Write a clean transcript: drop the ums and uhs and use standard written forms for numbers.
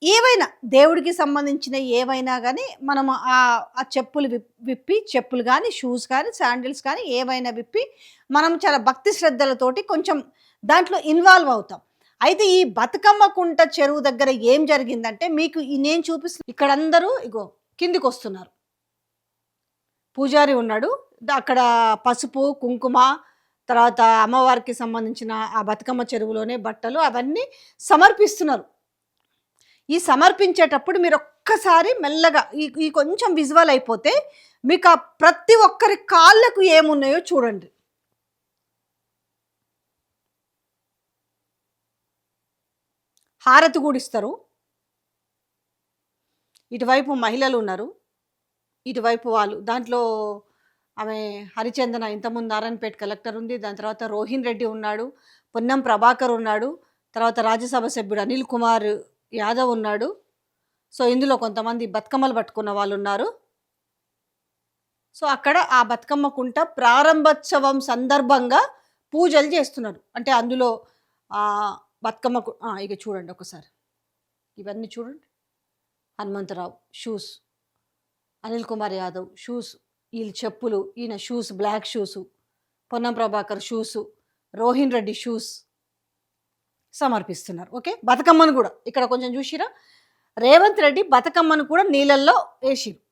ఏవైనా దేవుడికి సంబంధించిన ఏవైనా గానీ మనము ఆ చెప్పులు విప్పి చెప్పులు గానీ, షూస్ కానీ, శాండిల్స్ కానీ ఏవైనా విప్పి మనం చాలా భక్తి శ్రద్ధలతోటి కొంచెం దాంట్లో ఇన్వాల్వ్ అవుతాం. అయితే ఈ బతుకమ్మ కుంట చెరువు దగ్గర ఏం జరిగిందంటే మీకు నేను ఇక్కడ అందరూ ఇగో కిందికొస్తున్నారు. పూజారి ఉన్నాడు. అక్కడ పసుపు, కుంకుమ, తర్వాత అమ్మవారికి సంబంధించిన ఆ బతుకమ్మ చెరువులోనే బట్టలు అవన్నీ సమర్పిస్తున్నారు. ఈ సమర్పించేటప్పుడు మీరొక్కసారి మెల్లగా ఈ ఈ కొంచెం విజువల్ అయిపోతే మీకు ఆ ప్రతి ఒక్కరి కాళ్ళకు ఏమున్నాయో చూడండి. హారతి గూడా ఇస్తారు. ఇటువైపు మహిళలున్నారు. ఇటువైపు వాళ్ళు. దాంట్లో ఆమె హరిచందన ఇంతకుముందు నారాయణపేట కలెక్టర్ ఉంది. దాని తర్వాత రోహిన్ రెడ్డి ఉన్నాడు. పొన్నం ప్రభాకర్ ఉన్నాడు. తర్వాత రాజ్యసభ సభ్యుడు అనిల్ కుమార్ యాదవ్ ఉన్నాడు. సో, ఇందులో కొంతమంది బతుకమ్మలు పట్టుకున్న వాళ్ళున్నారు. సో, అక్కడ ఆ బతుకమ్మ కుంట ప్రారంభోత్సవం సందర్భంగా పూజలు చేస్తున్నారు. అంటే అందులో బతుకమ్మకు ఇక చూడండి ఒకసారి. ఇవన్నీ చూడండి. హనుమంతరావు షూస్, అనిల్ కుమార్ యాదవ్ షూస్, వీళ్ళు చెప్పులు, ఈయన shoes black shoes, Ponnam Prabhakar shoes, Rohin Reddy shoes సమర్పిస్తున్నారు. ఓకే. బతుకమ్మను కూడా ఇక్కడ కొంచెం చూసిరా రేవంత్ రెడ్డి బతుకమ్మను కూడా నీళ్ళల్లో వేసిరు.